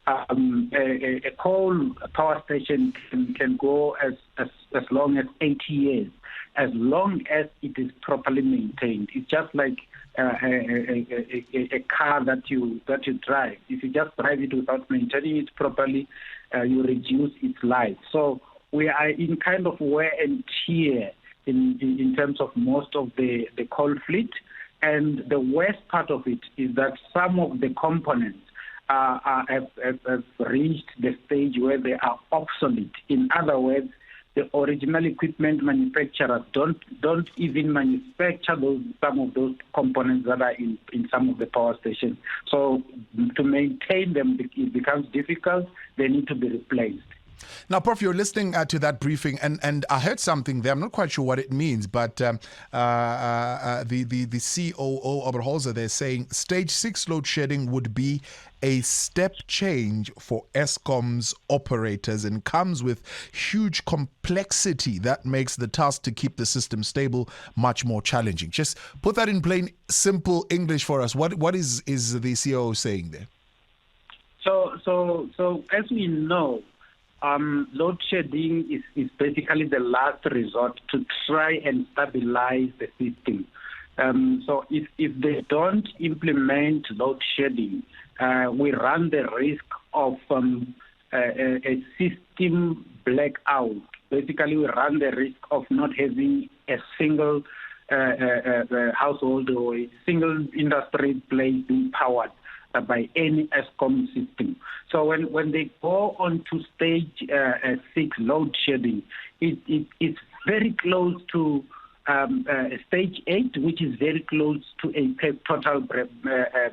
a coal power station can go as long as 80 years, as long as it is properly maintained. It's just like a car that you drive. If you just drive it without maintaining it properly, you reduce its life. So we are in kind of wear and tear in terms of most of the coal fleet. And the worst part of it is that some of the components have reached the stage where they are obsolete. In other words, the original equipment manufacturers don't even manufacture some of those components that are in some of the power stations. So to maintain them, it becomes difficult. They need to be replaced. Now, Prof, you're listening to that briefing, and I heard something there. I'm not quite sure what it means, but the COO, Oberholzer, they're saying stage 6 load shedding would be a step change for Eskom's operators and comes with huge complexity that makes the task to keep the system stable much more challenging. Just put that in plain, simple English for us. What is the COO saying there? So as we know, load shedding is basically the last resort to try and stabilize the system. So if they don't implement load shedding, we run the risk of a system blackout. Basically, we run the risk of not having a single household or a single industry place being powered by any Eskom system. So when they go on to stage 6 load shedding, it's very close to stage 8, which is very close to a total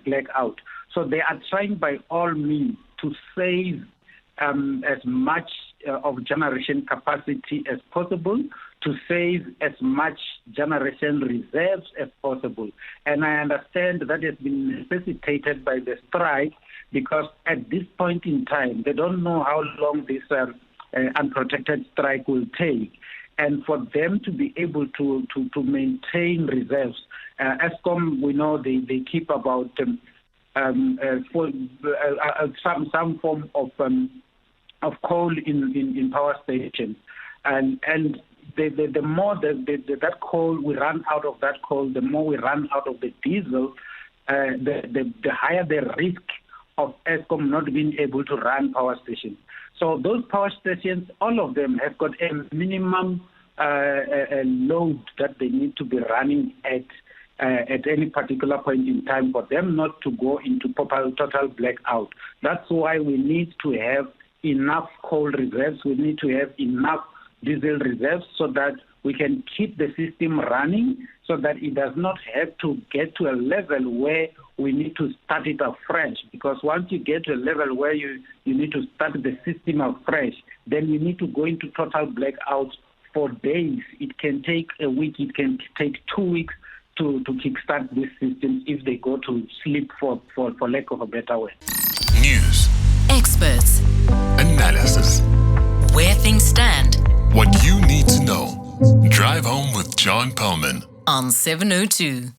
blackout. So they are trying by all means to save as much of generation capacity as possible, to save as much generation reserves as possible. And I understand that has been necessitated by the strike, because at this point in time, they don't know how long this unprotected strike will take. And for them to be able to maintain reserves, Eskom, we know they keep about some form of coal in power stations, and the more that coal we run out of that coal, the more we run out of the diesel, the higher the risk of Eskom not being able to run power stations. So those power stations, all of them have got a minimum load that they need to be running at any particular point in time for them not to go into total blackout. That's why we need to have enough coal reserves. We need to have enough diesel reserves so that we can keep the system running, so that it does not have to get to a level where we need to start it afresh. Because once you get to a level where you need to start the system afresh, then you need to go into total blackout for days. It can take a week, it can take 2 weeks to kickstart these systems if they go to sleep, for lack of a better word. News. Experts. Analysis. Where things stand. What you need to know. Drive home with John Perlman On 702.